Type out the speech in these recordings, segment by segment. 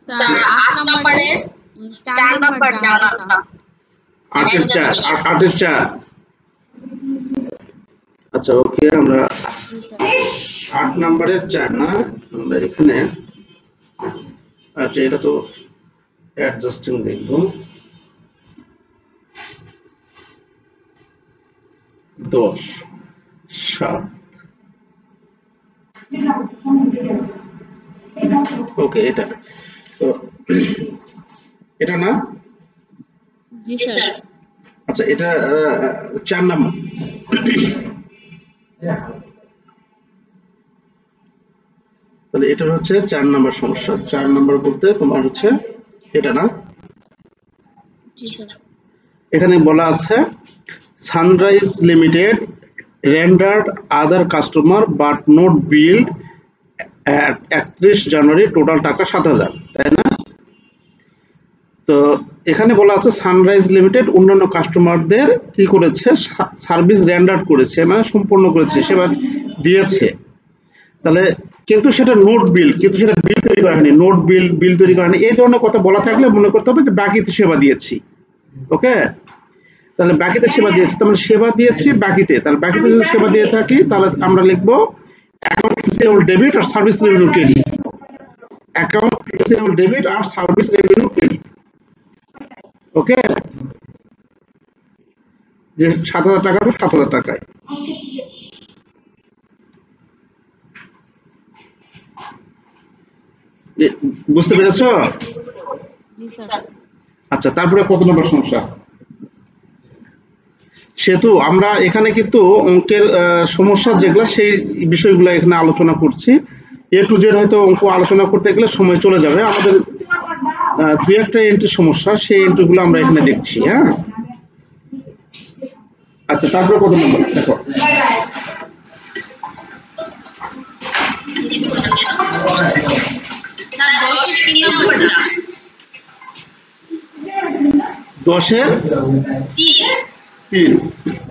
Sir 8 নম্বরে 4 নম্বর জানাটা 8 এর 4। আচ্ছা ওকে, আমরা 8 নম্বরের 4 না, আমরা এখানে আচ্ছা এটা তো অ্যাডজাস্টিং দেখব। 10 7 ওকে, এটা তো এটা না, জি স্যার। আচ্ছা এটা 4 নম্বর। তাহলে এটা হচ্ছে 4 নম্বর সমস্যা। 4 নম্বর বলতে তোমার হচ্ছে এটা না, জি স্যার। এখানে বলা আছে sunrise limited rendered other customer but not billed at 31 January, total টাকা 7,000, তাই না? তো এখানে বলা আছে সানরাইজ লিমিটেড অন্যান্য কাস্টমারদের কি করেছে, সার্ভিস রেন্ডার করেছে, মানে সম্পূর্ণ করেছে, সেবা দিয়েছে। তাহলে কিন্তু সেটা নোট বিল, কিন্তু সেটা বিল তৈরি করা হয়নি, নোট বিল তৈরি করা হয়নি, এই ধরনের কথা বলা থাকলে মনে করতে হবে যে বাকিতে সেবা দিয়েছি। ওকে, তাহলে বাকিতে সেবা দিয়েছি, তার মানে সেবা দিয়েছি বাকিতে। তাহলে বাকিতে যদি সেবা দিয়ে থাকি তাহলে আমরা লিখবো অ্যাকাউন্ট রিসিভেবল ডেবিট আর service revenue credit. Account receivable debit আর সার্ভিস রেভিনিউ ক্রেডিট। ওকে, যে 7,000 টাকা তো 7,000 টাকায়। বুঝতে পেরেছো? জি স্যার। আচ্ছা, তারপরে কত নম্বর সমস্যা? সেহেতু আমরা এখানে কিন্তু অঙ্কের সমস্যা যেগুলো সেই বিষয়গুলো এখানে আলোচনা করছি। এ টু জেড হয়তো অঙ্ক আলোচনা করতে গেলে সময় চলে যাবে, আমাদের দুই একটা এন্ট্রি সমস্যা, সেই এন্ট্রিগুলো আমরা এখানে দেখছি। হ্যাঁ, আচ্ছা তারপরে কত নম্বর দেখো? স্যার 10 এর 3 নম্বরটা। 10 এর 3।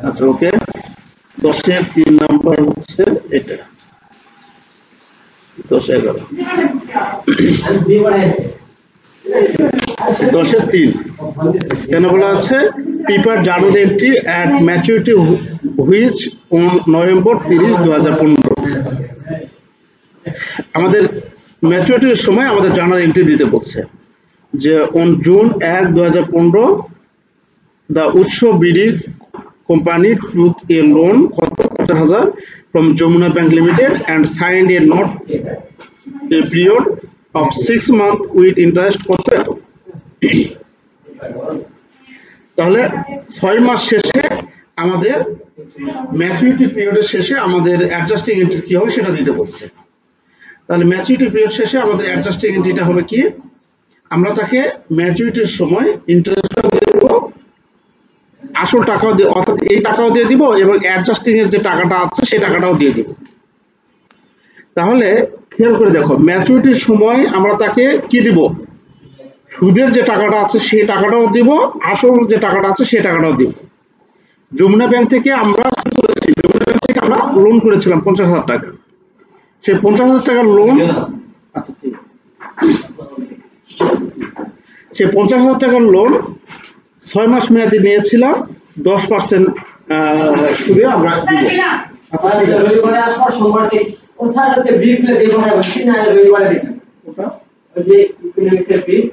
আচ্ছা ওকে, 10 এর 3 নাম্বার হচ্ছে এটা 10 11। 10 এর 3 কেন বলা আছে? Paper journal entry at maturity which on November 30, 2015। আমাদের ম্যাচুরিটির সময় আমাদের জার্নাল এন্ট্রি দিতে বলছে যে on June 1, 2015 the Utso BD company took a loan of 50,000 from Jamuna Bank Limited and signed a note a period of 6 months with interest কত? তাহলে 6 মাস শেষে আমাদের ম্যাচুরিটি পিরিয়ডের শেষে আমাদের অ্যাডজাস্টিং এন্ট্রি কি হবে সেটা দিতে বলছে। তাহলে ম্যাচুরিটি পিরিয়ড শেষে আমাদের অ্যাডজাস্টিং এন্ট্রিটা হবে কি? আমরা তাকে ম্যাচুরিটির সময় ইন্টারেস্টটা দিয়ে দেব, আসল টাকাও দিয়ে, অর্থাৎ এই টাকাও দিয়ে দিব এবং অ্যাডজাস্টিং এর যে টাকাটা আছে সেই টাকাটাও দিয়ে দিব। তাহলে খেয়াল করে দেখো, ম্যাচুরিটির সময় আমরা তাকে কি দিব? সুদের যে টাকাটা আছে সেই টাকাটাও দিব, আসল যে টাকাটা আছে সেই টাকাটাও দিব। যমুনা ব্যাংক থেকে আমরা কি করেছি? যমুনা ব্যাংক থেকে আমরা লোন করেছিলাম 50,000 টাকা। সেই 50,000 টাকার লোন, আচ্ছা ঠিক আছে, সেই 50,000 টাকার লোন 6 মাস মেয়াদি নিয়েছিলাম, 10% সুদে আমরা দিব। রবিবারে আসার সোমবারে ও স্যার হচ্ছে ব্রিফলে দেব না, বলছি না রবিবারে দিন ওটা ওই যে ইকোনমিক্সের ব্রিফ।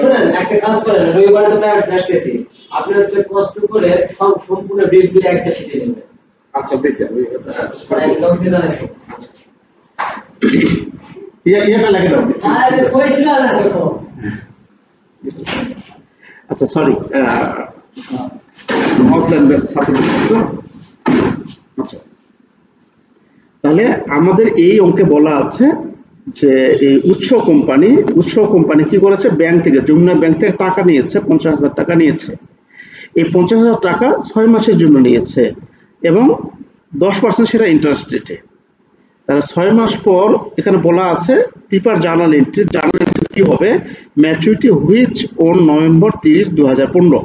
শুনেন, একটা কাজ করেন, রবিবারে তো প্রায় আসতেছি, আপনি হচ্ছে কষ্ট করে সম্পূর্ণ ব্রিফগুলো একটা শিটে নেবেন। আচ্ছা দেখে আমি লোক দিয়ে জানাই। এটা লাগে দাও। আরে কইছিল না দেখো। আচ্ছা সরি, অফলাইন বেস সাপোর্ট। আচ্ছা, তাহলে আমাদের এই অঙ্কে বলা আছে যে এই উৎস কোম্পানি কি করেছে? ব্যাংক থেকে, যমুনা ব্যাংক থেকে টাকা নিয়েছে, 50,000 টাকা নিয়েছে। এই 50,000 টাকা 6 মাসের জন্য নিয়েছে এবং 10% সেটা ইন্টারেস্ট রেটে। তাহলে 6 মাস পর এখানে বলা আছে পেপার জার্নাল এন্ট্রি কি হবে? Maturity which on November 30, 2015।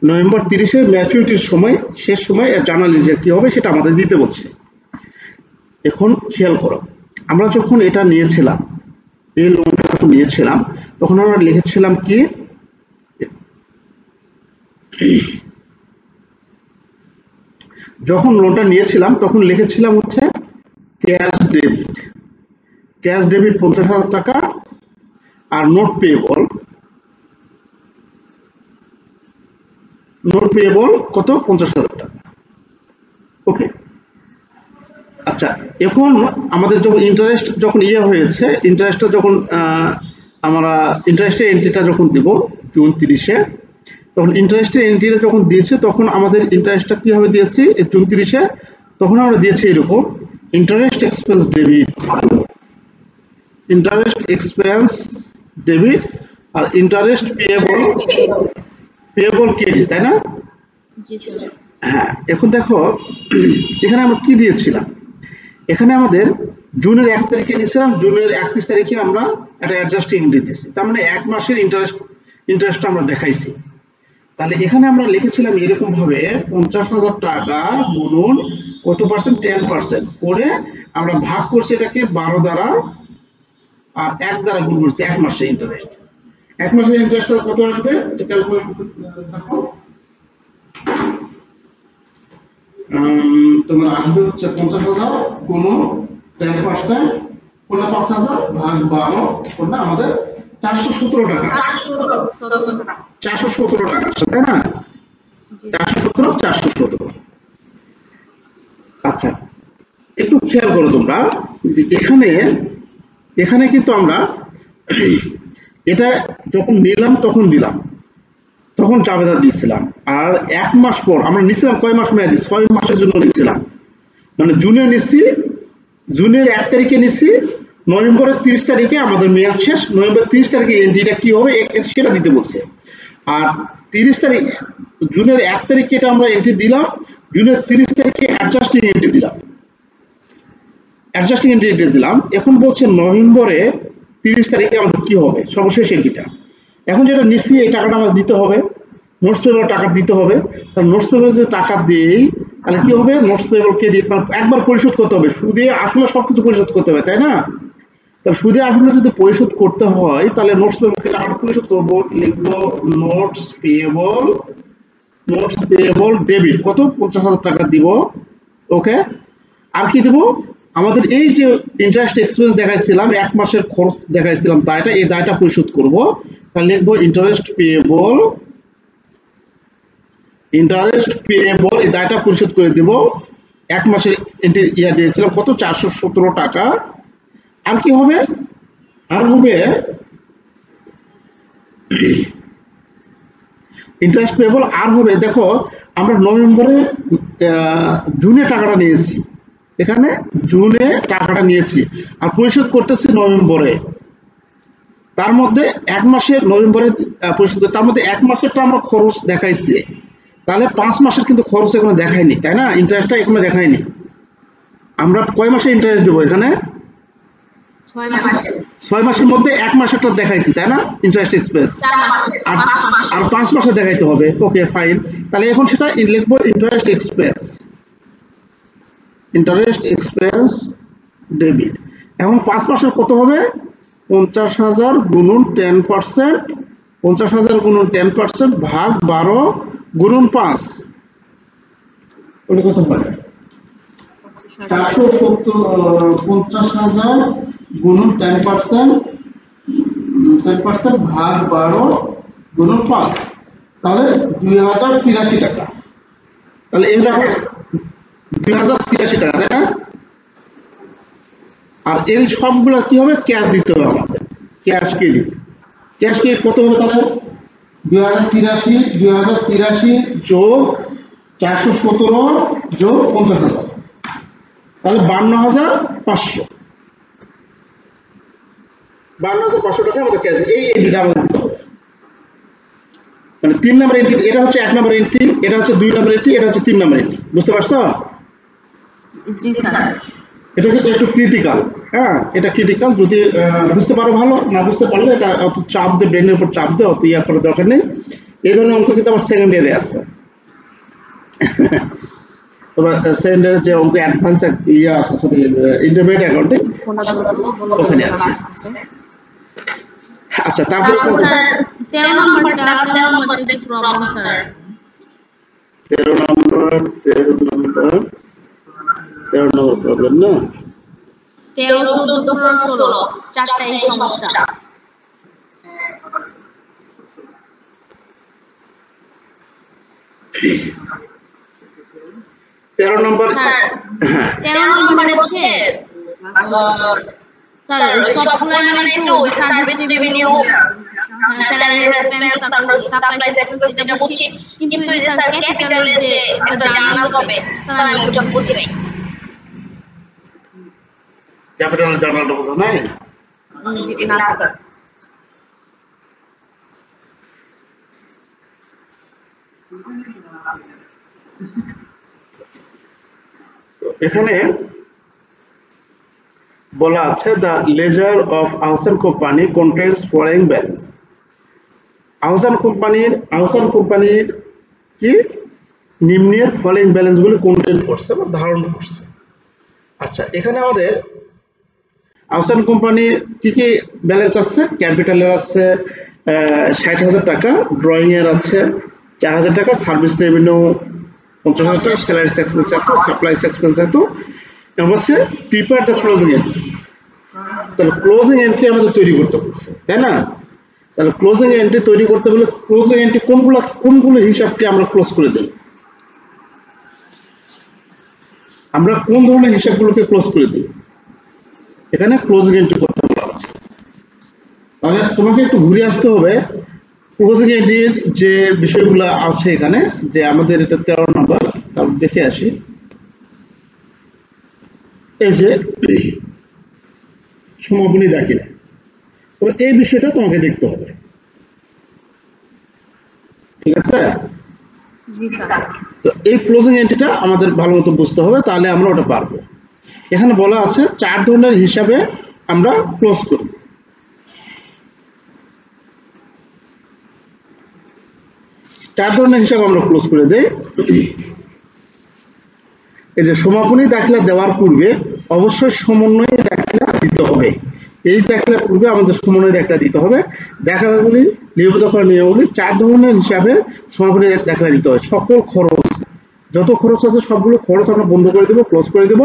November 30 ম্যাচুরিটির সময়, শেষ সময় জার্নাল এন্ট্রি কি হবে সেটা আমাদের দিতে বলছে। এখন খেয়াল করো, আমরা যখন এটা নিয়েছিলাম এই লোনটা যখন নিয়েছিলাম তখন আমরা লিখেছিলাম কি, যখন লোনটা নিয়েছিলাম তখন লিখেছিলাম হচ্ছে ক্যাশ ডেবিট, ক্যাশ ডেবিট 50,000 টাকা, আর নোট পেয়েবল, নোট পেয়েবল কত, 50,000 টাকা। ওকে, আচ্ছা এখন আমাদের যখন ইন্টারেস্ট যখন হয়েছে, ইন্টারেস্টটা যখন আমরা ইন্টারেস্টের এন্ট্রিটা যখন দিব জুন 30-এ, তখন ইন্টারেস্টের এন্ট্রিটা যখন দিয়েছে তখন আমাদের ইন্টারেস্টটা কিভাবে দিয়েছি জুন 30-এ, তখন আমরা দিয়েছি এরকম interest expense debit, interest expense debit, আর ইন্টারেস্ট পেয়েবল, পেয়েবল ক্রেডিট, তাই না? জি স্যার। হ্যাঁ, এখন দেখো এখানে আমরা কি দিয়েছিলাম, এখানে আমাদের জুনের 1 তারিখে দিয়েছিলাম, জুনের 31 তারিখে আমরা একটা অ্যাডজাস্টিং এন্ট্রি দিয়েছি, তার মানে 1 মাসের ইন্টারেস্টটা আমরা দেখাইছি। তাহলে এখানে আমরা লিখেছিলাম এরকম ভাবে 50,000 টাকা গুণন কত পার্সেন্ট, 10% করে আমরা ভাগ করছি এটাকে 12 দ্বারা, আর 1 দ্বারা গুণ করছি 1 মাসের ইন্টারেস্ট। 1 মাসের ইন্টারেস্ট কত আসবে এটা ক্যালকুলেট দেখো, তোমার আসবে হচ্ছে 50,000 গুণন 10% করলে 5,000 ভাগ 12 করলে আমাদের 417 টাকা, 417 টাকা আসছে, তাই না? 417। আচ্ছা একটু খেয়াল করো তোমরা, এখানে এখানে কিন্তু আমরা এটা যখন নিলাম তখন দিলাম, তখন জাবেদা দিয়েছিলাম, আর 1 মাস পর আমরা নিছিলাম কয় মাস মেয়াদি, 6 মাসের জন্য নিছিলাম, মানে জুনে নিচ্ছি, জুনের 1 তারিখে নিচ্ছি, নভেম্বরের 30 তারিখে আমাদের মেয়াদ শেষ, নভেম্বর 30 তারিখে এন্ট্রিটা কি হবে সেটা দিতে বলছে, আর 30 তারিখ জুনের 1 তারিখে এটা আমরা এন্ট্রি দিলাম, জুনের 30 তারিখে অ্যাডজাস্টিং এন্ট্রি দিলাম, অ্যাডজাস্টিং এন্ট্রি দিলাম। এখন বলছে নভেম্বরে 30 তারিখে আমাদের কি হবে, সর্বশেষ এন্ট্রিটা। এখন যেটা নিচ্ছি এই টাকাটা আমাদের দিতে হবে, নোটস পেবল টাকা দিতে হবে, তাহলে নোটস পেবল যদি টাকা দিই তাহলে কি হবে, নোটস পেবল ক্রেডিট একবার পরিশোধ করতে হবে, সুদে আসলে সবকিছু পরিশোধ করতে হবে, তাই না? তাহলে সুদে আসলে যদি পরিশোধ করতে হয় তাহলে নোটস পেবল টাকাটা পরিশোধ করবো, লিখবো নোটস পেয়েবল ডেবিট কত, 50,000 টাকা দিব। ওকে, আর কি দেবো, আমাদের এই যে ইন্টারেস্ট এক্সপেন্স দেখাইছিলাম 1 মাসের খরচ দেখাইছিলাম দায়টা, এই দায়টা পরিশোধ করব, তাহলে লিখবো ইন্টারেস্ট পেয়েবল এই দায়টা পরিশোধ করে দেব। 1 মাসের দিয়েছিলাম কত, 417 টাকা। আর কি হবে, আর হবে ইন্টারেস্ট পেয়েবল, আর হবে দেখো আমরা নভেম্বরে জুনে টাকাটা নিয়েছি, এখানে জুনে টাকাটা নিয়েছি আর পরিশোধ করতেছি নভেম্বরে, তার মধ্যে 1 মাসের নভেম্বরে পরিশোধ, তার মধ্যে 1 মাসেরটা আমরা খরচ দেখাইছি, তাহলে 5 মাসের কিন্তু খরচ এখনো দেখায়নি, তাই না? ইন্টারেস্টটা এখনো দেখায়নি। আমরা কয় মাসে ইন্টারেস্ট দেবো এখানে, 6 মাসের মধ্যে 1 মাসেরটা দেখাইছি, তাই না? ইন্টারেস্ট এক্সপেন্স আর 5 মাসে দেখাইতে হবে। ওকে ফাইন, তাহলে এখন সেটা লিখবো ইন্টারেস্ট এক্সপেন্স ডেবিট। এখন 5 মাসের কত হবে, 50,000 গুণন 10%, 50,000 গুণন 10% ভাগ 12 গুণন 5, ওটা কত হয়, 470। 50,000 গুণন 10% ভাগ 12 গুণন 5, তাহলে 2083 টাকা। তাহলে এটা 2083 টাকা, তাই না? আর এর সবগুলো কি হবে, ক্যাশ দিতে হবে আমাদের, ক্যাশ ক্রেডিট কত হবে, তাহলে 2083 যোগ 417 যোগ 50,000, তাহলে 52,500 টাকা আমাদের ক্যাশ, এই এন্ট্রিটা আমাদের দিতে হবে। মানে 3 নম্বর এন্ট্রি, এটা হচ্ছে 1 নম্বর এন্ট্রি, এটা হচ্ছে 2 নম্বর এন্ট্রি, এটা হচ্ছে 3 নম্বর এন্ট্রি, বুঝতে পারছো? জি স্যার। এটা কিন্তু একটু ক্রিটিক্যাল, হ্যাঁ এটা ক্রিটিক্যাল, যদি বুঝতে পারো ভালো, না বুঝতে পারলে এটা অত চাপ দিয়ে, ব্রেনের উপর চাপ দিয়ে অত ইয়া করার দরকার নেই। এই ধরনের অঙ্ক কিন্তু আমার সেকেন্ড ইয়ারে আছে, তোমার সেকেন্ড ইয়ারে যে অঙ্ক অ্যাডভান্স ইয়া আছে, ইন্টারমিডিয়েট অ্যাকাউন্টিং ওখানে আছে। আচ্ছা তারপর তারপর স্যার 13 নম্বরটা প্রবলেম স্যার 13 নম্বর প্রবলেম না 13 14 15 16 চারটাই সমস্যা 13 নম্বর স্যার হ্যাঁ 13 নম্বরে হচ্ছে স্যার সবগুলো মানে একটু সার্ভিস রেভিনিউ স্যালারি এক্সপেন্স তারপর সাপ্লাই এক্সপেন্স এটা বুঝছি কিন্তু এই স্যার ক্যাপিটালে যে একটা জার্নাল হবে স্যার আমি ওটা বুঝি নাই ক্যাপিটাল জার্নালটা বোঝা নাই না স্যার এখানে বলা আছে the ledger of Ahsan company contains following balance Ahsan কোম্পানির কি নিম্নের ফলোইং ব্যালেন্সগুলি কন্টেন্ট করছে বা ধারণ করছে। আচ্ছা এখানে আমাদের আহসান কোম্পানির কি কি ব্যালেন্স আছে ক্যাপিটালের আছে ৬০,০০০ টাকা ড্রয়িং এর আছে ৪,০০০ টাকা সার্ভিস রেভিনিউ ৫০,০০০ টাকা স্যালারি এক্সপেন্স এত সাপ্লাই এক্সপেন্স এত এবং হচ্ছে প্রিপেয়ার দ্য ক্লোজিং এন্ট্রি তাহলে ক্লোজিং এন্ট্রি আমাদের তৈরি করতে বলছে তাই না তাহলে ক্লোজিং এন্ট্রি তৈরি করতে হলে ক্লোজিং এন্ট্রি কোনগুলো হিসাবকে আমরা ক্লোজ করে দিই আমরা কোন ধরনের হিসাবগুলোকে ক্লোজ করে দিই এখানে ক্লোজিং এন্ট্রি করতে বলা আছে তাহলে তোমাকে একটু ঘুরে আসতে হবে ক্লোজিং এন্ট্রির যে বিষয়গুলো আছে এখানে যে আমাদের এটা 13 নম্বর তারপর দেখে আসি এই যে সমাপনী দাখিলা তবে এই বিষয়টা তোমাকে দেখতে হবে ঠিক আছে জি স্যার তো এই ক্লোজিং এন্ট্রিটা আমাদের ভালো মতো বুঝতে হবে তাহলে আমরা ওটা পারবো এখানে বলা আছে 4 ধরনের হিসাবে আমরা ক্লোজ করি চার ধরনের হিসাব আমরা ক্লোজ করে দেই এই যে সমাপনী দাখিলা দেওয়ার পূর্বে অবশ্যই সমন্বয় দাখিলা দিতে হবে এই দাখিলার পূর্বে আমাদের সমন্বয় দাখিলা দিতে হবে দাখিলাগুলি লিপিবদ্ধ করার নিয়মগুলি 4 ধরনের হিসাবে সমাপনী দাখিলা দিতে হবে সকল খরচ যত খরচ আছে সবগুলো খরচ আমরা বন্ধ করে দেব ক্লোজ করে দেব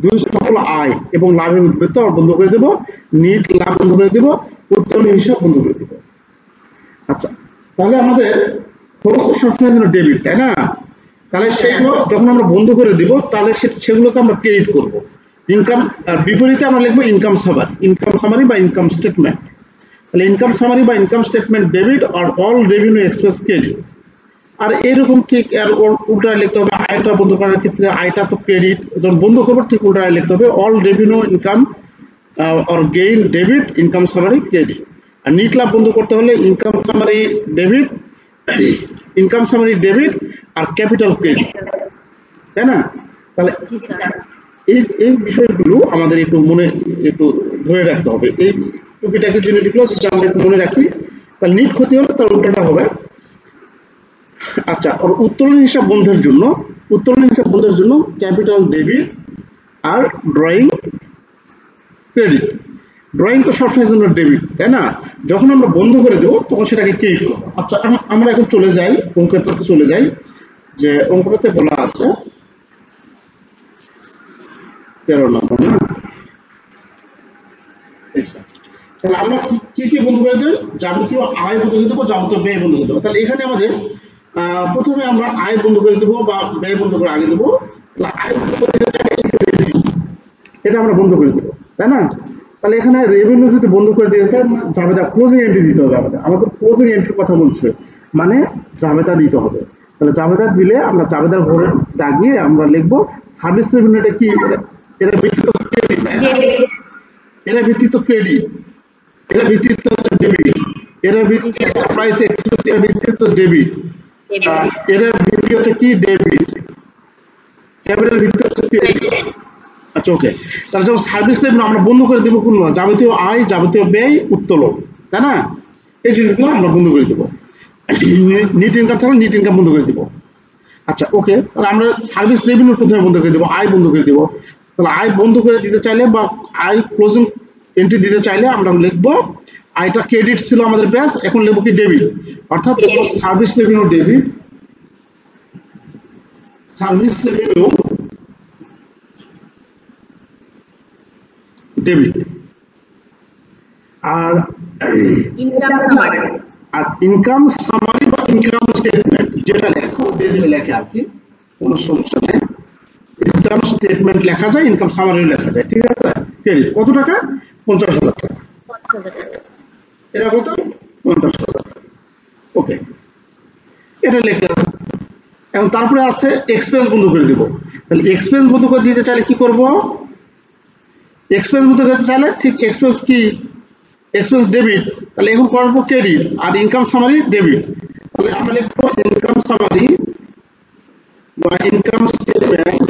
দুই সকল আয় এবং লাভের উদ্বৃত্ত আমরা বন্ধ করে দেব নিট লাভ বন্ধ করে দেব উত্তোলন হিসাব বন্ধ করে দেব আচ্ছা তাহলে আমাদের খরচ সবসময় যেন ডেবিট তাই না তাহলে সেগুলো যখন আমরা বন্ধ করে দিব তাহলে সেগুলোকে আমরা ক্রেডিট করব ইনকাম আর বিপরীতে আমরা লিখব ইনকাম সামারি বা ইনকাম স্টেটমেন্ট তাহলে ইনকাম সামারি বা ইনকাম স্টেটমেন্ট ডেবিট আর অল রেভিনিউ এক্সপেন্স ক্রেডিট আর এরকম ঠিক আর উল্টা লিখতে হবে আয়টা বন্ধ করার ক্ষেত্রে আয়টা তো ক্রেডিট যখন বন্ধ করবো ঠিক উল্টা লিখতে হবে all revenue income or gain debit income summary credit আর নিট লাভ বন্ধ করতে হলে ইনকাম সামারি ডেবিট আর ক্যাপিটাল ক্রেডিট তাই না তাহলে জি স্যার এই বিষয়গুলো আমাদের একটু ধরে রাখতে হবে এই টুকিটাকি জিনিসগুলো যদি আমরা একটু মনে রাখি তাহলে নিট ক্ষতি হলে তার উল্টাটা হবে আচ্ছা আর উত্তোলন হিসাব বন্ধের জন্য ক্যাপিটাল ডেবিট আর ড্রয়িং ক্রেডিট ড্রয়িং তো সবসময় জন্য ডেবিট তাই না যখন আমরা বন্ধ করে দেবো তখন সেটাকে ক্রেডিট করবো আচ্ছা আমরা এখন চলে যাই অঙ্কটাতে চলে যাই যে অঙ্কটাতে বলা আছে 13 নম্বর না তাহলে আমরা কি বন্ধ করে দেব যাবতীয় আয় বন্ধ করে দেবো যাবতীয় ব্যয় বন্ধ করে দেবো তাহলে এখানে আমাদের প্রথমে আমরা আয় বন্ধ করে দেবো বা ব্যয় বন্ধ করে আগে দেবো আয় বন্ধ করে এটা আমরা বন্ধ করে দেবো তাই না তাহলে এখানে রেভিনিউ যদি বন্ধ করে দিয়েছে জাবেদা ক্লোজিং এন্ট্রি দিতে হবে আমাদের ক্লোজিং এন্ট্রির কথা বলছে মানে জাবেদা দিতে হবে তাহলে জাবেদা দিলে আমরা জাবেদার ঘরে দাগিয়ে আমরা লিখবো সার্ভিস রেভিনিউটা কি এর ভিত্তিতে ক্রেডিট এর ভিত্তিতে ক্রেডিট এর ভিত্তিতে ডেবিট এর ভিত্তিতে প্রাইস এক্সপেন্স এর ভিত্তিতে ডেবিট এর ভিত্তি হচ্ছে কি ডেবিট ক্যাপিটাল ভিত্তি হচ্ছে ক্রেডিট আচ্ছা ওকে তাহলে যখন সার্ভিস রেভিনিউ আমরা বন্ধ করে দেবো কোন যাবতীয় আয় যাবতীয় ব্যয় উত্তোলন তাই না এই জিনিসগুলো আমরা বন্ধ করে দেবো নিট ইনকাম থাকলে নিট ইনকাম বন্ধ করে দেবো আচ্ছা ওকে তাহলে আমরা সার্ভিস রেভিনিউ প্রথমে বন্ধ করে দেবো আয় বন্ধ করে দেবো তাহলে আয় বন্ধ করে দিতে চাইলে বা আয় ক্লোজিং এন্ট্রি দিতে চাইলে আমরা লিখবো আইটা ক্রেডিট ছিল আমাদের ব্যাস, এখন লিখব কি ডেবিট, অর্থাৎ service revenue debit, service revenue debit. আর ইনকাম সামারি বা ইনকাম স্টেটমেন্ট যেটা লেখো যেটা লেখে আর কি, কোনো সমস্যা নেই। ইনকাম স্টেটমেন্ট লেখা যায়, ইনকাম সামারি লেখা যায়, ঠিক আছে। ক্রেডিট কত টাকা? 50,000 টাকা। এটা কত? 50,000। ওকে, এটা লিখলাম। এখন তারপরে আছে এক্সপেন্স বন্ধ করে দিব। তাহলে এক্সপেন্স বন্ধ করে দিতে চাইলে কি করব? এক্সপেন্স বন্ধ করতে চাইলে ঠিক এক্সপেন্স কি এক্সপেন্স ডেবিট, তাহলে এখন করব ক্রেডিট, আর ইনকাম সামারি ডেবিট। তাহলে আমরা লিখব ইনকাম সামারি বা income statement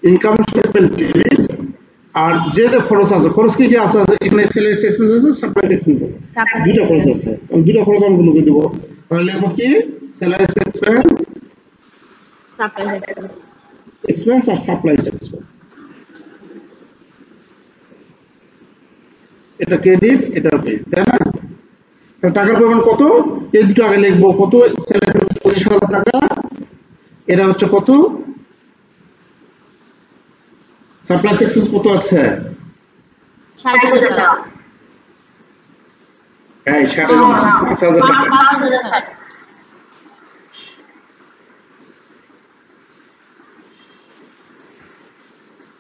income statement debit. আর যে যে খরচ আছে, খরচ কি কি আছে? এখানে সেলারি এক্সপেন্স আছে, সাপ্লাই এক্সপেন্স আছে, দুটো খরচ আছে। আমি দুটো খরচ আমি বলে দেব। তাহলে লিখব কি সেলারি এক্সপেন্স, সাপ্লাই এক্সপেন্স আর সাপ্লাই এক্সপেন্স। এটা ক্রেডিট, এটা ডেবিট, তাই না? টাকার পরিমাণ কত? এই দুটো আগে লিখবো। কত? সেলারি 25,000 টাকা। এটা হচ্ছে কত? সাপ্লাই এক্সপেন্স কত আছে? 60,000 টাকা। হ্যাঁ 60,000 টাকা। 5,000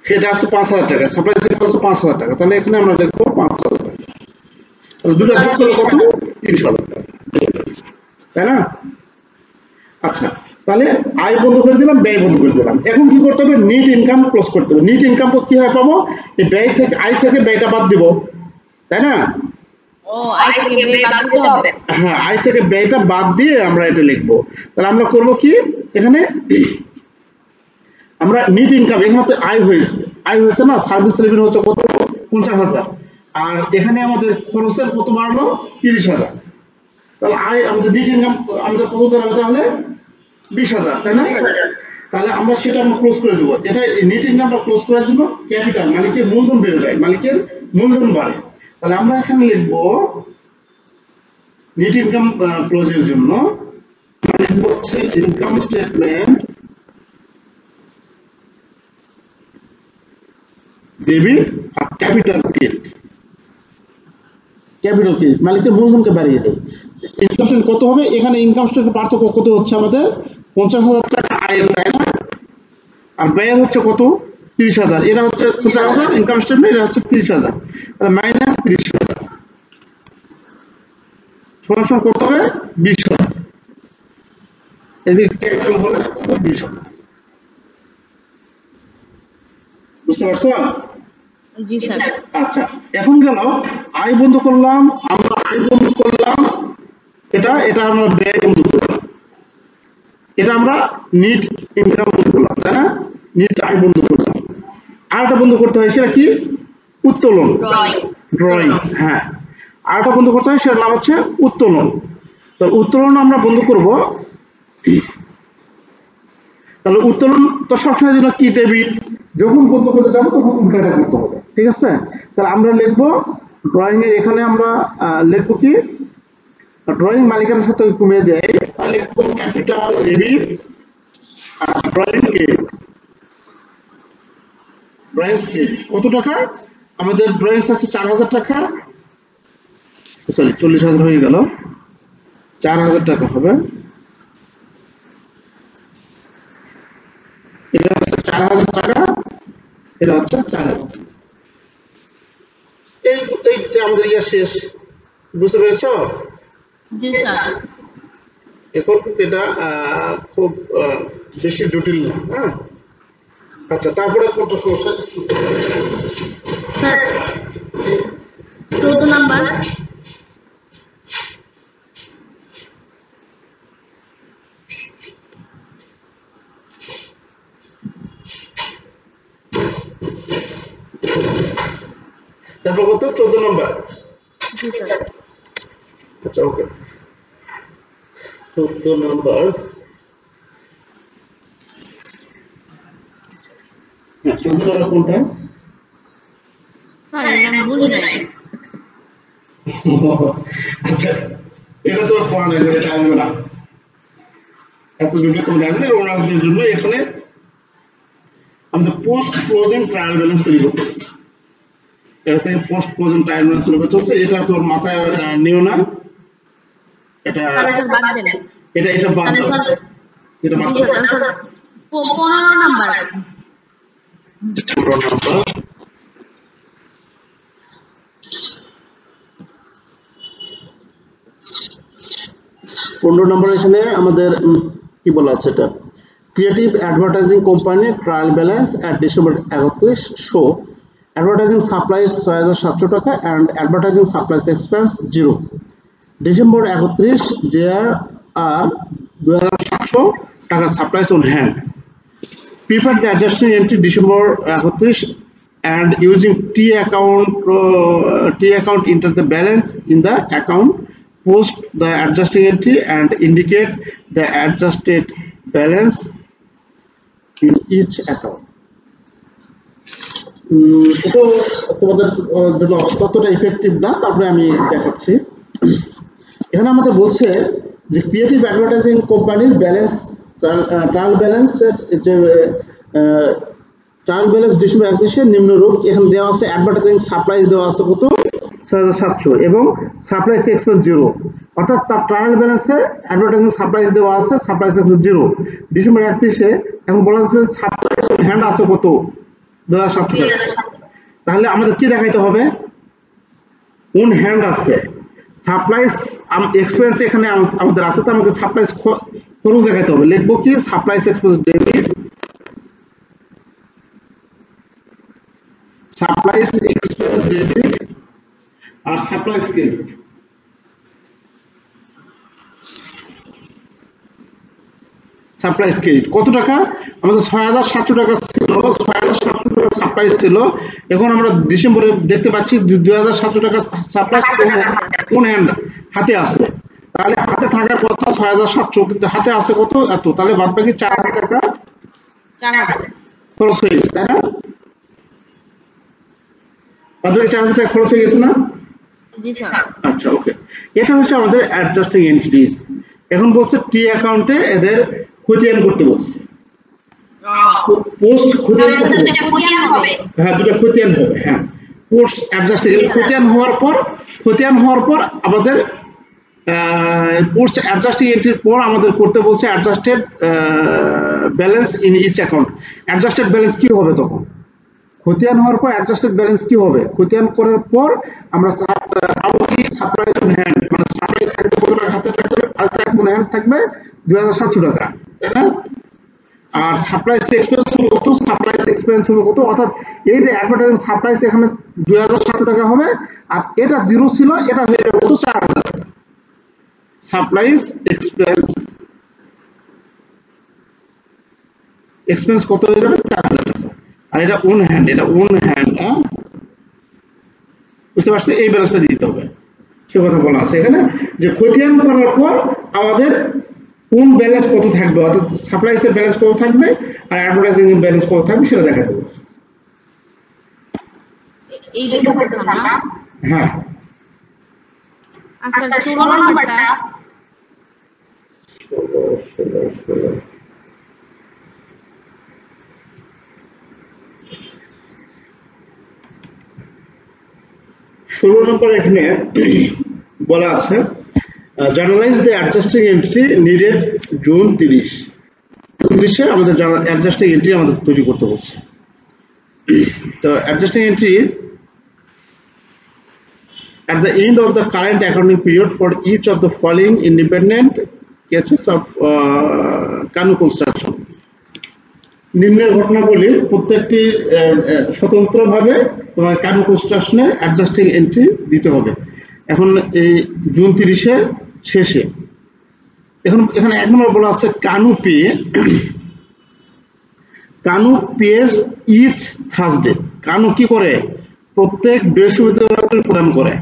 সেটা আছে 5,000 টাকা, সাপ্লাই এক্সপেন্স 5,000 টাকা। তাহলে এখানে আমরা লিখবো 5,000 টাকা। তাহলে দুটো যোগ করলে কত? 30,000 টাকা, তাই না? আচ্ছা, তাহলে আয় বন্ধ করে দিলাম, ব্যয় বন্ধ করে দিলাম। এখন কি করতে হবে? নেট ইনকাম ক্লোজ করতে হবে। নেট ইনকাম কি হয় পাবো? এই ব্যয় থেকে, আয় থেকে ব্যয়টা বাদ দিব, তাই না? ও আয় থেকে ব্যয় বাদ দিতে হবে। হ্যাঁ, আয় থেকে ব্যয়টা বাদ দিয়ে আমরা এটা লিখবো। তাহলে আমরা করব কি, এখানে আমরা নেট ইনকাম, এখানে তো আয় হয়েছে না, সার্ভিস রেভিনিউ হচ্ছে কত? 50,000। আর এখানে আমাদের খরচের কত বাড়লো? 30,000। তাহলে আয় আমাদের নেট ইনকাম আমাদের কত দাঁড়াবে? তাহলে 20,000, তাই না? তাহলে আমরা সেটা ক্লোজ করে দেবো। এটা নেট ইনকামটা ক্লোজ করার জন্য ক্যাপিটাল, মালিকের মূলধন বেড়ে যায়, মালিকের মূলধন বাড়ে। তাহলে আমরা এখানে লিখবো নেট ইনকাম ক্লোজের জন্য লিখবো হচ্ছে ইনকাম স্টেটমেন্ট ডেবিট আর ক্যাপিটাল ক্রেডিট। ক্যাপিটাল ক্রেডিট মালিকের মূলধনকে বাড়িয়ে দেয়। ইনকাম স্টেটমেন্ট কত হবে? এখানে ইনকাম স্টেটমেন্ট পার্থক্য কত হচ্ছে আমাদের? 50,000 টাকা আয়ের, তাই না? আর ব্যয় হচ্ছে কত? 30,000। এটা হচ্ছে 50,000 ইনকাম স্টেটমেন্ট, এটা হচ্ছে 30,000। তাহলে মাইনাস 30,000 সমান করতে হবে 20,000। এদিকে ক্যাপিটাল হবে 20,000। বুঝতে পারছো? জি স্যার। আচ্ছা, এখন গেল আয় বন্ধ করলাম, আমরা আয় বন্ধ করলাম, এটা আমরা ব্যয় বন্ধ করলাম, এটা আমরা নিট ইনকাম বন্ধ করলাম, তাই না? নিট আয় বন্ধ করলাম। আরেকটা বন্ধ করতে হয়, সেটা কি? উত্তোলন, ড্রয়িং। হ্যাঁ, আরেকটা বন্ধ করতে হয়, সেটার নাম হচ্ছে উত্তোলন। তো উত্তোলন আমরা বন্ধ করব। তাহলে উত্তোলন তো সবসময় জন্য কি ডেবিট, যখন বন্ধ করতে যাবো তখন উল্টাটা করতে হবে, ঠিক আছে? তাহলে আমরা লিখবো ড্রয়িং এর, এখানে আমরা লিখবো কি, ড্রয়িং মালিকানার সাথে কমিয়ে দেয়, তাহলে লিখবো ক্যাপিটাল ডেবিট আর ড্রয়িং ক্রেডিট। ড্রয়িং ক্রেডিট কত টাকা? আমাদের ড্রয়িং আছে 4,000 টাকা, সরি 40,000 হয়ে গেল, 4,000 টাকা হবে। এটা হচ্ছে 4,000 টাকা, এটা হচ্ছে 4,000। এই আমাদের ইয়া শেষ, বুঝতে পেরেছো? জি স্যার। এখন এটা খুব বেশি জটিল না। হ্যাঁ, আচ্ছা, তারপরে কত সমস্যা? Sir 14 number. তারপর কত? 14 নম্বর। জি স্যার। আচ্ছা ওকে 14 নাম্বার হ্যাঁ 14 নাম্বার কোনটা স্যার এটা আমি বুঝি নাই আচ্ছা এটা তো পড়া নাই এটা আসবে না এত ভিডিও তুমি জানলে ওনারদের জন্য এখানে আমাদের পোস্ট ক্লোজিং ট্রায়াল ব্যালেন্স তৈরি করতে হবে এটা থেকে পোস্ট ক্লোজিং ট্রায়াল ব্যালেন্স তৈরি করতে হচ্ছে এটা তোর মাথায় নিও না এটা বাদ দেন এটা বাদ দাও এটা বাদ দাও 15 নাম্বার 15 নম্বর এখানে আমাদের কি বলা আছে এটা creative advertising company trial balance at December 31 show advertising supplies 6700 টাকা and advertising supplies expense 0 December 31 there are 2700 টাকা supplies on hand prepare the adjusting entry December 31 and using T account enter the balance in the account post the adjusting entry and indicate the adjusted balance in each account. এটা তোমাদের জন্য ততটা effective না তারপরে আমি দেখাচ্ছি এখানে আমাদের বলছে যে ক্রিয়েটিভ অ্যাডভার্টাইজিং কোম্পানির ব্যালেন্স ট্রায়াল ব্যালেন্স যে ট্রায়াল ব্যালেন্স ডিসেম্বর 31 নিম্নরূপ এখানে দেওয়া আছে অ্যাডভার্টাইজিং সাপ্লাইস দেওয়া আছে কত 6700 এবং সাপ্লাইস এক্সপেন্স 0 অর্থাৎ তার ট্রায়াল ব্যালেন্সে অ্যাডভার্টাইজিং সাপ্লাইস দেওয়া আছে সাপ্লাইস এক্সপেন্স 0 ডিসেম্বর 31 এখন বলা হচ্ছে সাপ্লাইস হ্যান্ড আছে কত 2700 টাকা তাহলে আমাদের কি দেখাইতে হবে কোন হ্যান্ড আছে সাপ্লাইস এক্সপেন্স এখানে আমাদের আছে তো আমাদের সাপ্লাইস খরচ দেখাইতে হবে লিখবো কি supplies expense debit supplies expense debit আর সাপ্লাইস ক্রেডিট সাপ্লাইস ক্রেডিট কত টাকা আমাদের 6700 টাকা ছিল 6700 টাকা সাপ্লাইস ছিল এখন আমরা ডিসেম্বরে দেখতে পাচ্ছি 2700 টাকা সাপ্লাইস কোন হ্যান্ড হাতে আছে তাহলে হাতে থাকার কথা 6700 কিন্তু হাতে আছে কত এত তাহলে বাদবাকি 4000 টাকা 4000 খরচ হয়ে গেছে তাই না বাদবাকি 4000 টাকা খরচ হয়ে গেছে না জি স্যার আচ্ছা ওকে এটা হচ্ছে আমাদের অ্যাডজাস্টিং এন্ট্রিজ এখন বলছে টি অ্যাকাউন্টে এদের খতিয়ান করতে বলছে পোস্ট খতিয়ান হবে হ্যাঁ দুটো খতিয়ান হবে হ্যাঁ পোস্ট অ্যাডজাস্টিং খতিয়ান হওয়ার পর আমাদের পোস্ট অ্যাডজাস্টিং এন্ট্রির পর আমাদের করতে বলছে adjusted balance in each account adjusted balance কি হবে তখন খতিয়ান হওয়ার পর অ্যাডজাস্টেড ব্যালেন্স কি হবে খতিয়ান করার পর আমরা সাপ্লাইস অন হ্যান্ড মানে সাপ্লাইস থাকবে কত টাকা হাতে থাকবে আর টাকা কোন হ্যান্ড থাকবে 2700 টাকা তাই না আর সাপ্লাইস এক্সপেন্স হবে কত সাপ্লাইস এক্সপেন্স হবে কত অর্থাৎ এই যে অ্যাডভার্টাইজিং সাপ্লাইস এখানে 2700 টাকা হবে আর এটা জিরো ছিল এটা হয়ে যাবে কত 4000 টাকা সাপ্লাইস এক্সপেন্স কত হয়ে যাবে 4000 টাকা আর এটা ওন হ্যান্ড বুঝতে পারছো এই ব্যালেন্সটা দিতে হবে সে কথা বলা আছে এখানে যে খতিয়ান করার পর আমাদের কোন ব্যালেন্স কত থাকবে অর্থাৎ সাপ্লাইসের ব্যালেন্স কত থাকবে আর অ্যাডভার্টাইজিং এর ব্যালেন্স কত থাকবে সেটা দেখাতে হবে এই দুটো কোশ্চেন না হ্যাঁ আচ্ছা 16 নাম্বারটা 16 নম্বর এখানে বলা আছে journalise the adjusting entry needed June 30 এ আমাদের অ্যাডজাস্টিং এন্ট্রি আমাদের তৈরি করতে বলছে তো adjusting entry at the end of the current accounting period for each of the following independent cases of Kanu construction নিম্নের ঘটনাগুলি প্রত্যেকটি স্বতন্ত্রভাবে তোমার কানু কনস্ট্রাকশনের অ্যাডজাস্টিং এন্ট্রি দিতে হবে এখন এই জুন 30 এর শেষে এখন এখানে এক নম্বর বলা আছে Kanu pays each Thursday Kanu কি করে প্রত্যেক বৃহস্পতিবার প্রদান করে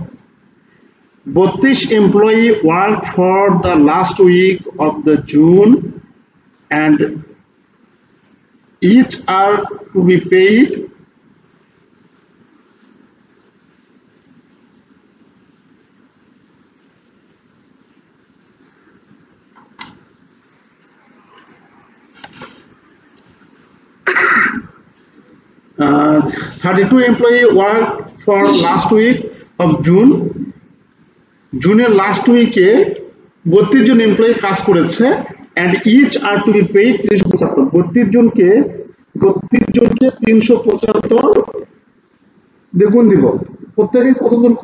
32 employee work for the last week of the June and each are to be paid uh, 32 employee work for last week of June. জুনের লাস্ট উইকে 32 জন এমপ্লয়ি কাজ করেছে and each are to be paid 375 32 জনকে 375 দেখুন দিব প্রত্যেকে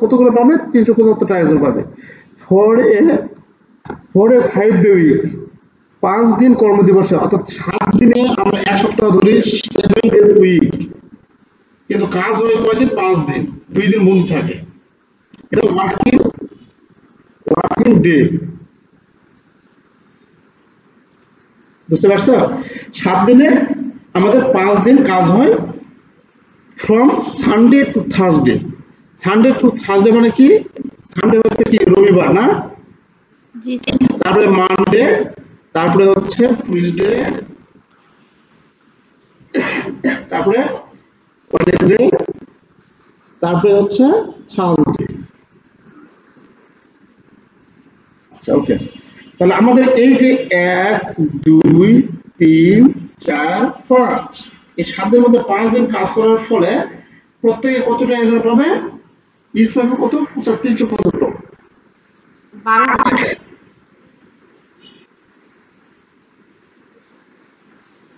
কত করে পাবে 375 টাকা করে পাবে for a 5 day week 5 দিন কর্মদিবসে অর্থাৎ 7 দিনে আমরা এক সপ্তাহ ধরি 7 days week কিন্তু কাজ হয় কয়দিন 5 দিন 2 দিন বন্ধ থাকে এটা ওয়ার্কিং ডে বুঝতে পারছো 7 দিনে আমাদের 5 দিন কাজ হয় from Sunday two Thursday Sunday two Thursday মানে কি সানডে হচ্ছে কি রবিবার না জি স্যার তারপরে মানডে তারপরে হচ্ছে টুইসডে তারপরে ওয়েডনেসডে তারপরে হচ্ছে থার্সডে আচ্ছা ওকে তাহলে আমাদের এই যে 1 2 3 4 5 এই 7 দিনের মধ্যে 5 দিন কাজ করার ফলে প্রত্যেকে কত টাকা করে পাবে ইজ পাবে কত 375 12,000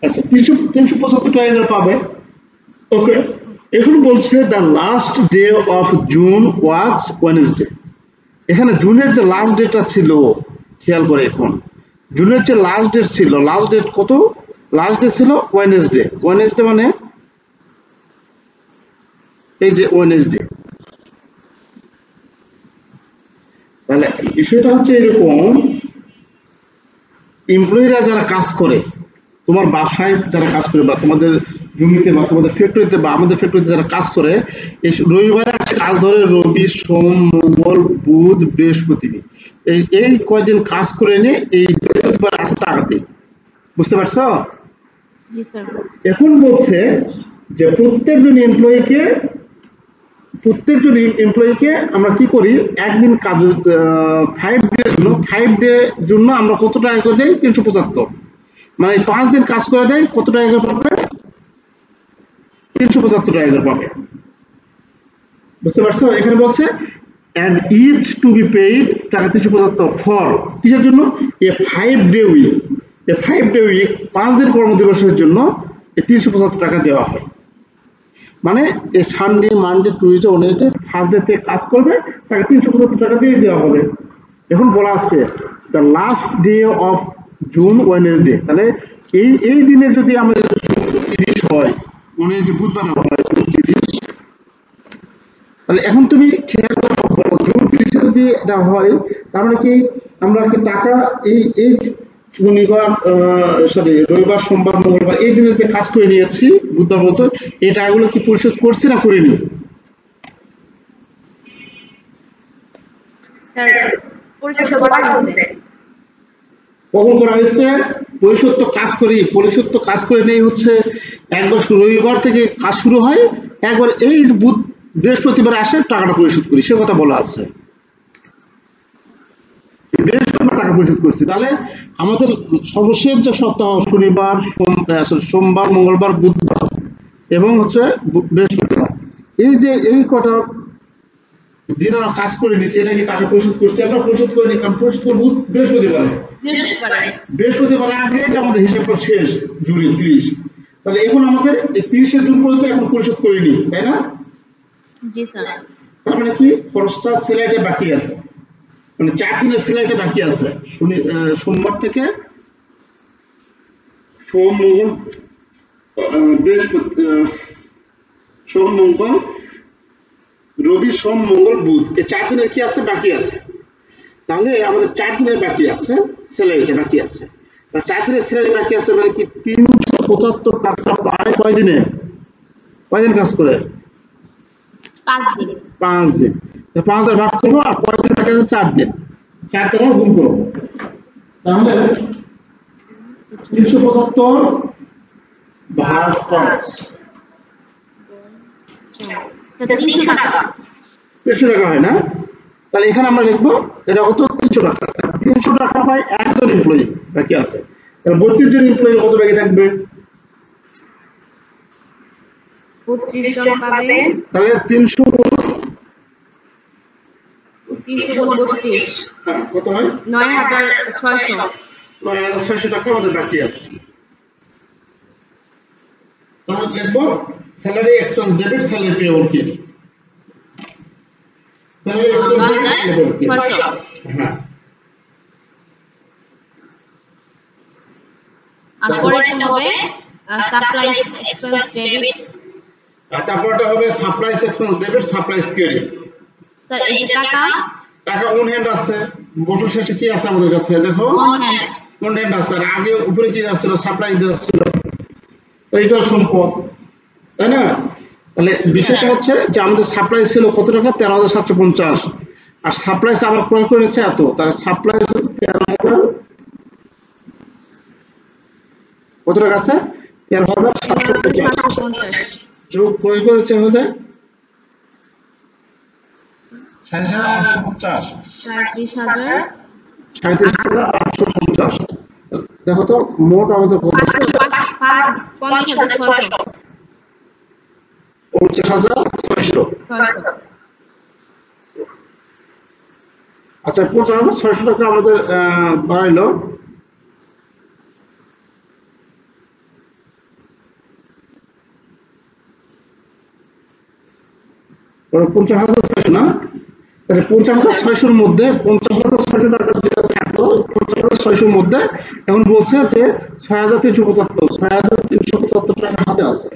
আচ্ছা 375 টাকা করে পাবে ওকে এখন বলছে the last day of June was Wednesday এখানে জুনের যে লাস্ট ডেটা ছিল খেয়াল করে এখন জুনের যে লাস্ট ডেট ছিল লাস্ট ডেট কত লাস্ট ডে ছিল ওয়েডনেসডে ওয়েডনেসডে মানে এই যে ওয়েডনেসডে তাহলে বিষয়টা হচ্ছে এরকম এমপ্লয়িরা যারা কাজ করে তোমার বাসায় যারা কাজ করে বা তোমাদের জমিতে বা তোমাদের ফ্যাক্টরিতে বা আমাদের ফ্যাক্টরিতে যারা কাজ করে এই রবিবারে কাজ ধরে রবি সোম মঙ্গল বুধ বৃহস্পতি এই কয়দিন কাজ করে নিয়ে এই বৃহস্পতিবার আসে টাকা দেয় বুঝতে পারছো জি স্যার এখন বলছে যে প্রত্যেকজন এমপ্লয়িকে আমরা কি করি একদিন কাজ 5 ডে জন্য আমরা কত টাকা করে দেই 375 মানে 5 দিন কাজ করে দেয় কত টাকা করে পাবে 375 টাকা করে পাবে বুঝতে পারছো এখানে বলছে and each to be paid টাকা 375 for কিসের জন্য এ 5 ডে উইক 5 দিন কর্মদিবসের জন্য এই 375 টাকা দেওয়া হয় মানে এই Sunday Monday Tuesday Wednesday Thursday কাজ করবে তাকে 375 টাকা দিয়ে দেওয়া হবে এখন বলা আছে the last day of June Wednesday তাহলে এই দিনে যদি আমাদের 30 হয় মনে যে বুধবার হয় 30 তাহলে এখন তুমি খেয়াল করো জুন 30 যদি এটা হয় তার মানে কি আমরা কি টাকা এই শনিবার রবিবার সোমবার মঙ্গলবার এই দিনে কাজ করে নিয়েছি বুধবার মতো এই টাকাগুলো কি পরিশোধ করছি না করিনি স্যার পরিশোধ করা হয়েছে কখন করা হয়েছে পরিশোধ তো কাজ করে নেই হচ্ছে একবার রবিবার থেকে কাজ শুরু হয় একবার এই বুধ বৃহস্পতিবার আসে টাকাটা পরিশোধ করি সে কথা বলা আছে বৃহস্পতিবার টাকা পরিশোধ করছি তাহলে আমাদের সর্বশেষ যে সপ্তাহ শনিবার সোমবার মঙ্গলবার বুধবার এবং হচ্ছে বৃহস্পতিবার এই কটা দিন আমরা কাজ করে নিচ্ছি এটা কি টাকা পরিশোধ করছি আমরা পরিশোধ করিনি কারণ পরিশোধ করবো বৃহস্পতিবার আগে আমাদের হিসাবটা শেষ জুড়ে 30 তাহলে এখন আমাদের এই 30 জুন পর্যন্ত এখন পরিশোধ করিনি তাই না জি স্যার তার মানে কি খরচটা সেলাইটে বাকি আছে মানে 4 দিনের সেলাইটে বাকি আছে সোমবার থেকে সোম মঙ্গল বৃহস্পতি সোম মঙ্গল রবি সোম মঙ্গল বুধ এই 4 দিনের কি আছে বাকি আছে তাহলে আমাদের 4 দিনের বাকি আছে স্যালারিটা বাকি আছে আর 4 দিনের স্যালারি বাকি আছে মানে কি 375 টাকা পায় কয়দিন কাজ করে 5 দিন 5000 ভাগ করবো আর 35 টাকা 4 দিন 4 দ্বারা গুণ করবো তাহলে 375 ভাগ 5 স্যার 300 টাকা 300 টাকা হয় না তাহলে এখানে আমরা লিখবো এটা কত 300 টাকা 300 টাকা পায় একজন এমপ্লয়ি বাকি আছে তাহলে 32 জন এমপ্লয়ি কত বাকি থাকবে 32 জন পাবে তাহলে 300 গুণ 32 হ্যাঁ কত হয় 9600 টাকা আমাদের বাকি আছে তাহলে লিখবো salary expense debit salary payable কি স্যালারি এক্সপেন্স ডেবিট 600 হ্যাঁ আর পরেরটা হবে সাপ্লাইজ এক্সপেন্স ডেবিট আর তারপরটা হবে supplies expense debit supplies credit sir এই যে টাকা অন হ্যান্ড আছে বছর শেষে কি আছে আমাদের কাছে দেখো অন হ্যান্ড আছে আর আগে উপরে কি আসছিল সাপ্লাইজ দেওয়া ছিল তো এটা সম্পদ তাই না তাহলে বিষয়টা হচ্ছে যে আমাদের সাপ্লাইজ ছিল কত টাকা 13750 আর সাপ্লাইজ আবার ক্রয় করেছে এত তাহলে সাপ্লাইজ 13000 কত টাকা আছে 13750 যোগ ক্রয় করেছে হলে 37850 দেখো তো মোট আমাদের কত 55600 আচ্ছা 55600 টাকা আমাদের বাড়াইলো ওর 55600 না তাহলে 55600 মধ্যে 55600 টাকা যেটা থাকলো 55600 মধ্যে এখন বলছে যে 6375 টাকা হাতে আছে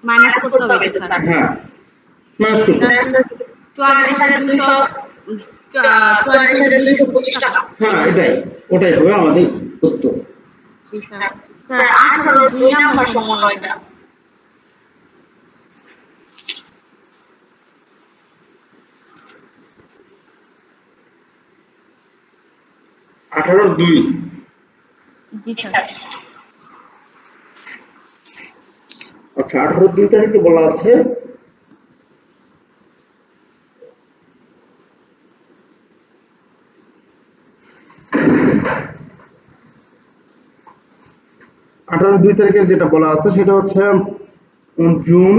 মাইনাস করতে হবে স্যার হ্যাঁ মাইনাস করতে 44225 টাকা হ্যাঁ ওটাই হবে আমাদের তথ্য জি স্যার স্যার 18 2 নাম্বার সমন্বয়টা 18/2 জি স্যার আচ্ছা 18/2 তারিখে বলা আছে যেটা বলা আছে সেটা হচ্ছে জুন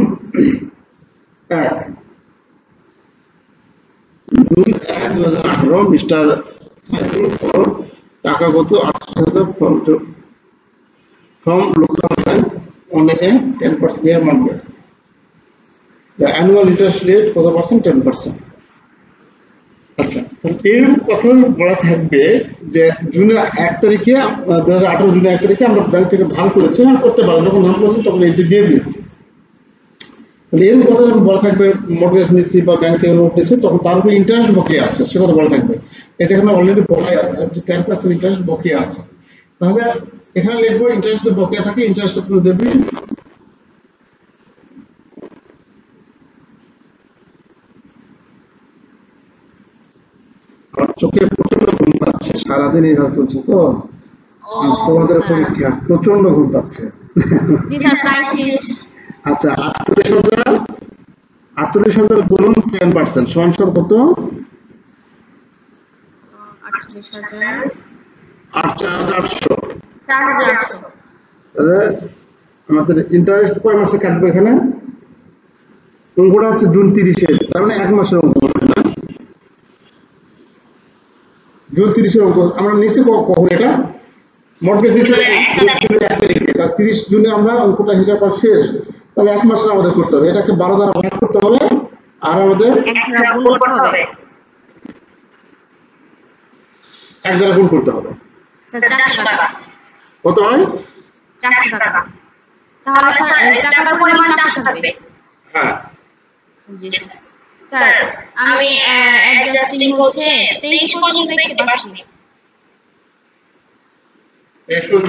1/2018 মিস্টার টাকা কত 8,000 from local bank on a 10% year mortgage. The annual interest rate কত পার্সেন্ট 10%. আচ্ছা এর কথা বলা থাকবে যে জুনের 1 তারিখে 2018 জুনের 1 তারিখে আমরা ব্যাংক থেকে ধার করেছি আর করতে পারবো যখন ধার করেছি তখন এটি দিয়ে দিয়েছি তাহলে এর কথা যখন বলা থাকবে মর্টগেজ নিচ্ছি বা ব্যাংক থেকে লোন নিচ্ছি তখন তার উপরে ইন্টারেস্ট বকেয়া আছে সে কথা বলা থাকবে এখানে অলরেডি বলাই আছে যে 10% ইন্টারেস্ট বকেয়া আছে তাহলে এখানে লিখবো ইন্টারেস্ট বকেয়া থাকে ইন্টারেস্ট আপনি দেবেন চোখে প্রচন্ড ঘুম পাচ্ছে সারাদিন এই হাল চলছে তো তোমাদের পরীক্ষা প্রচন্ড ঘুম পাচ্ছে জি স্যার প্রায় শেষ আচ্ছা 48,000 গুণন 10% সমান কত 48,800 তাহলে আমাদের ইন্টারেস্ট কয় মাসে কাটবে এখানে অঙ্কটা হচ্ছে জুন 30-এর তার মানে 1 মাসের অঙ্ক না জুন 30-এর অঙ্ক আমরা নিচে কখন এটা মর্টগেজ দিতে 1 তারিখে তার 30 জুনে আমরা অঙ্কটা হিসাব করা শেষ তাহলে 1 মাসের আমাদের করতে হবে এটাকে 12 দ্বারা ভাগ করতে হবে আর আমাদের 1 দ্বারা গুণ করতে হবে 1 দ্বারা গুণ করতে হবে স্যার 400 টাকা কত হয় 400 টাকা তাহলে স্যার এই টাকার পরিমাণ 400 থাকবে হ্যাঁ জি স্যার আমি অ্যাডজাস্টিং হচ্ছে 23 পর্যন্ত দেখতে পাচ্ছি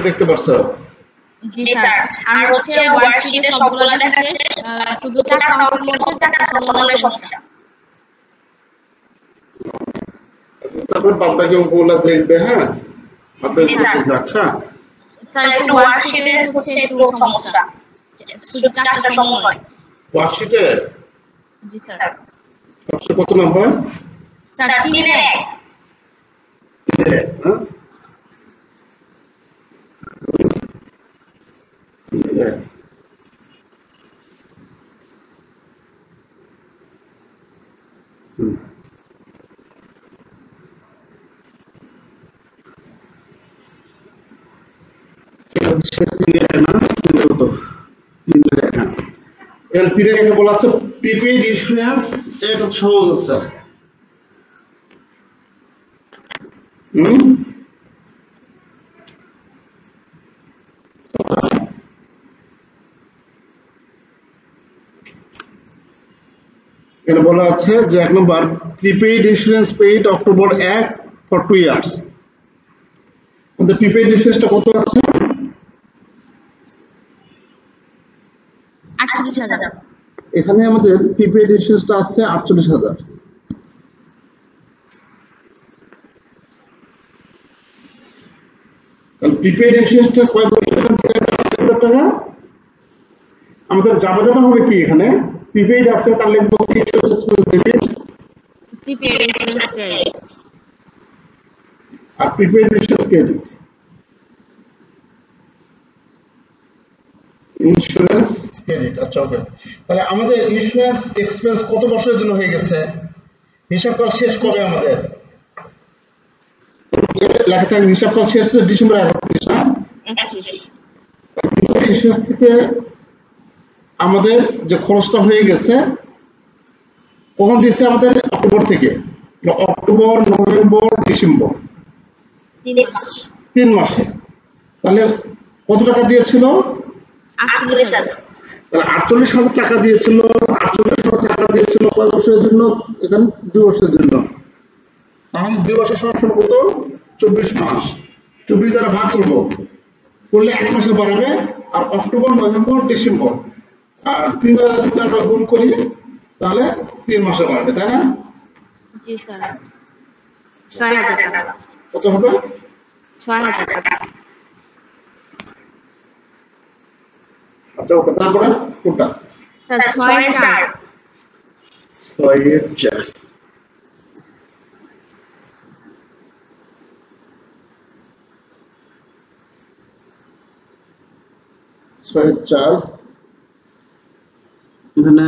দেখতে পারছো জি স্যার আর হচ্ছে ওয়ার্কশিটে সবগুলো লেখা শেষ শুধু 4টা অঙ্কের মধ্যে 4টা সমন্বয়ের সমস্যা করে বাদবাকি অঙ্কগুলো দেখবে। হ্যাঁ আচ্ছা স্যার একটু ওয়ার্কশিটে হচ্ছে একটু সমস্যা, শুধু চারটা সময়। ওয়ার্কশিটে জি স্যার। কত নাম্বার? স্যার 3-1। বলা আছে প্রিপেইড ইন্স্যুরেন্স, এটা সহজ আছে। এখানে বলা আছে যে 1 নম্বর prepaid insurance paid October 1 for 2 years. আমাদের প্রিপেইড ইন্স্যুরেন্সটা কত আছে? 48,000। এখানে আমাদের প্রিপেইড ইন্স্যুরেন্সটা আছে 48,000। প্রিপেইড ইন্স্যুরেন্সটা কয় বছরের টাকা? আমাদের জামাদাটা হবে কি এখানে প্রিপেইড আছে তার লিখব insurance expense debit, prepaid insurance credit আর prepaid insurance credit. Insurance credit আচ্ছা ওকে। তাহলে আমাদের ইন্স্যুরেন্স এক্সপেন্স কত বছরের জন্য হয়ে গেছে? হিসাব করা শেষ কবে আমাদের? লেখা থাকবে হিসাব করা শেষ ডিসেম্বর 31 না? 31। ইন্স্যুরেন্স থেকে আমাদের যে খরচটা হয়ে গেছে কখন দিয়েছে আমাদের? অক্টোবর থেকে। অক্টোবর, নভেম্বর, ডিসেম্বর 3 মাসে। তাহলে কত টাকা দিয়েছিল? 48,000। তাহলে 48,000 টাকা দিয়েছিল। 48,000 টাকা দিয়েছিল কয় বছরের জন্য? এখানে 2 বছরের জন্য। তাহলে 2 বছর সমান কত? 24 মাস। 24 দ্বারা ভাগ করব, করলে 1 মাসে বাড়াবে। আর অক্টোবর, নভেম্বর, ডিসেম্বর আর 3 দ্বারা যদি আমরা গুণ করি তাহলে 3 মাসে বাড়বে, তাই না? জি স্যার। 6,000 টাকা। কত হবে? 6,000 টাকা। আচ্ছা ওকে, তারপরে কোনটা? স্যার 6-4। 6-4 6-4 এখানে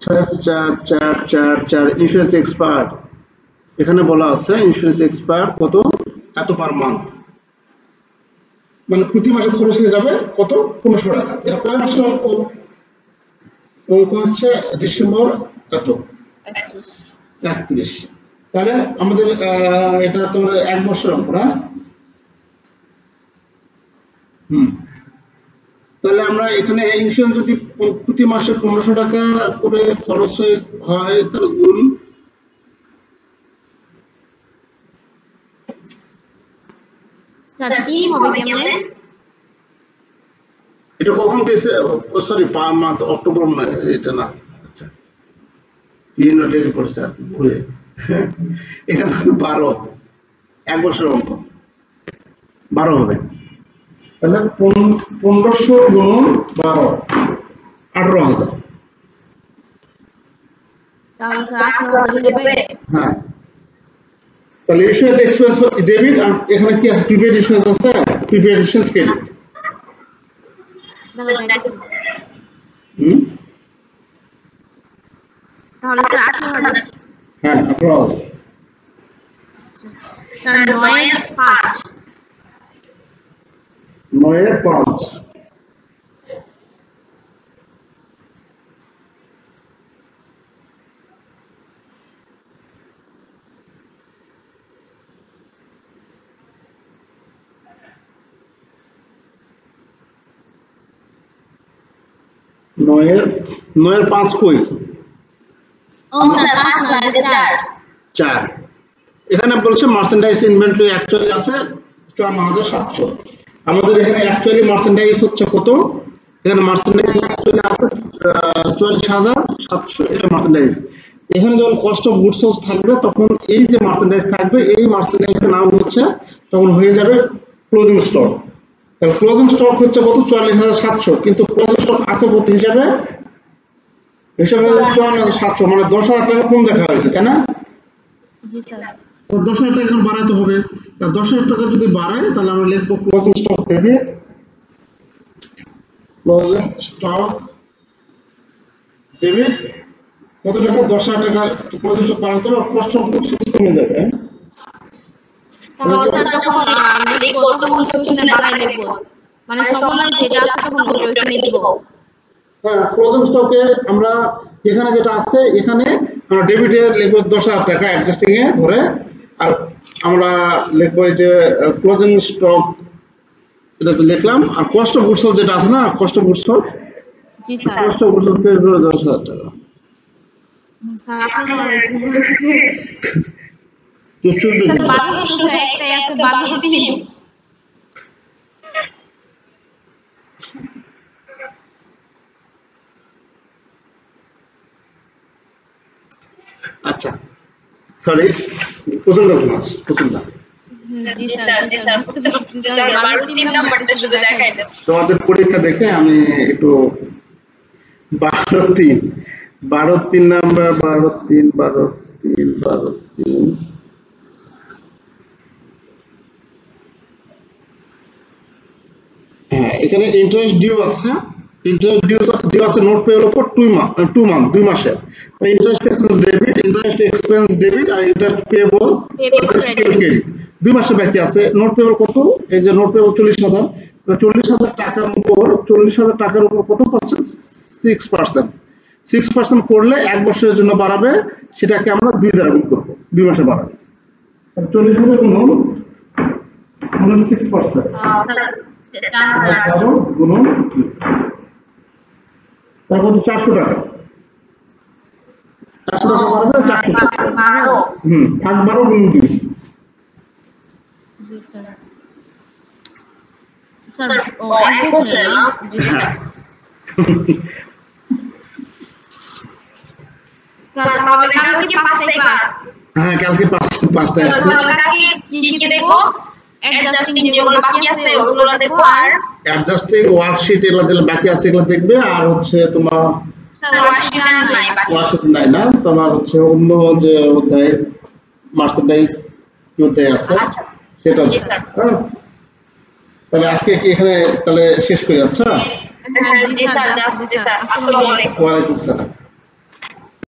6-4-4-4-4 ইন্স্যুরেন্স এক্সপার্ট। এখানে বলা আছে ইন্স্যুরেন্স এক্সপার্ট কত? এত পার মান্থ, মানে প্রতি মাসে খরচ হয়ে যাবে কত? 1500 টাকা। এটা কয় মাসের অঙ্ক? অঙ্ক হচ্ছে ডিসেম্বর এত 31। তাহলে আমাদের এটা তোমার 1 বছর অঙ্ক না? তাহলে আমরা এখানে ইন্স্যুরেন্স যদি প্রতি মাসে 1500 টাকা করে খরচ হয় তাহলে গুণ স্যার কি হবে কেমনে? এটা কখন দিয়েছে? সরি পার মান্থ, অক্টোবর না, এটা না। আচ্ছা 3 ডেট পড়ছে আছে ভুলে। এখানে 12 1 বছর অঙ্ক 12 হবে। তাহলে 1500 গুণ 12 18,000। তাহলে স্যার 18,000 হবে। হ্যাঁ তাহলে ইন্স্যুরেন্স এক্সপেন্স ডেবিট আর এখানে কি আছে? প্রিপেইড ইন্স্যুরেন্স আছে, প্রিপেইড ইন্স্যুরেন্স ক্রেডিট। তাহলে স্যার 18,000। হ্যাঁ 18,000। স্যার 9-5। 9-5 9-5 কই? ও স্যার 5 না, 4। এখানে বলছে মার্চেন্ডাইজ ইনভেন্টরি অ্যাকচুয়ালি আছে 54,700। আমাদের এখানে অ্যাকচুয়ালি মার্চেন্ডাইজ হচ্ছে কত? এখানে মার্চেন্ডাইজ অ্যাকচুয়ালি আছে 44,700। এটা মার্চেন্ডাইজ। এখানে যখন কস্ট অফ গুডস সোল্ড থাকবে তখন এই যে মার্চেন্ডাইজ থাকবে এই মার্চেন্ডাইজের নাম হচ্ছে তখন হয়ে যাবে ক্লোজিং স্টক। তাহলে ক্লোজিং স্টক হচ্ছে কত ৪৪,৭০০, কিন্তু ক্লোজিং স্টক আছে কত হিসাবে ৫৪,৭০০, মানে ১০,০০০ টাকা কম দেখা হয়েছে, তাই না? জি স্যার। ১০,০০০ টাকা বাড়াতে হবে। তা ১০,০০০ টাকা যদি বাড়ায় তাহলে আমরা লিখবো ক্লোজিং স্টক থেকে ক্লোজিং স্টক ডেবিট কত টাকা ১০,০০০ টাকা ক্লোজিং স্টক বাড়াতে হবে, কস্ট অফ গুডস সোল্ড কমে যাবে। তাহলে স্যার যখন লিখবো তখন ওখানে বাড়াই লিখবো, মানে সমন্বয় যেটা আছে তখন ওইখানে দিব। হ্যাঁ, ক্লোজিং স্টকে আমরা এখানে যেটা আছে এখানে আমরা ডেবিটে লিখবো ১০,০০০ টাকা অ্যাডজাস্টিং এ ধরে, আর আমরা লিখবো এই যে ক্লোজিং স্টক এটাতে লিখলাম, আর কস্ট অফ গুডস সোল্ড যেটা আছে না কস্ট অফ গুডস সোল্ড, জি sir. Cost of goods sold কে ১০,০০০ টাকা। স্যার আপনারা কিছু স্যার বাকি শুধু একটাই আছে, বাকি দিন। আচ্ছা সরি, প্রচন্ড ক্লাস প্রচন্ড। জি স্যার, জি স্যার বুঝতে পারছি স্যার, ৩ নাম্বারটা শুধু দেখাই দেন। তোমাদের পরীক্ষা দেখে আমি একটু ১২-৩ নাম্বার ১২-৩ হ্যাঁ, এখানে ইন্টারেস্ট ডিউ আছে, ইন্টারেস্ট ডিউ আছে নোট পেয়েবল উপর 2 মাসের। ইন্টারেস্ট এক্সপেন্স ডেবিট আর ইন্টারেস্ট পেয়েবল ক্রেডিট 2 মাসের বাকি আছে। নোট পেয়েবল কত, এই যে নোট পেয়েবল ৪০,০০০, ৪০,০০০ টাকার উপর কত পার্সেন্ট, 6%। 6% করলে ১ বছরের জন্য বাড়াবে, সেটাকে আমরা 2 দ্বারা গুণ করবো, 2 মাসে বাড়াবে। ৪০,০০০ গুণন 6%, ১২ গুণন তার কত ৪০০ টাকা, ৪০০ টাকা বাড়বে ৪০০ টাকা। ভাগ ১২ গুণন ২। জি স্যার। স্যার ও এক বছর না? জি স্যার। স্যার তাহলে কালকে ৫টায় ক্লাস। হ্যাঁ, কালকে ৫টায় আছে। তাহলে কালকে কি কি দেখবো? অ্যাডজাস্টিং যেগুলো বাকি আছে ওগুলো দেখবো, আর অ্যাডজাস্টিং ওয়ার্কশিট এগুলো যেগুলো বাকি আছে এগুলো দেখবে, আর হচ্ছে তোমার স্যার ওয়ার্কশিট নাই বাকি। ওয়ার্কশিট নাই না, তোমার হচ্ছে অন্য যে অধ্যায় মার্চেন্ডাইজ কি অধ্যায় আছে সেটা। হ্যাঁ, তাহলে আজকে কি এখানে তাহলে শেষ করি? আচ্ছা, জি স্যার, জি স্যার। আসসালামু আলাইকুম। ওয়ালাইকুম আসসালাম।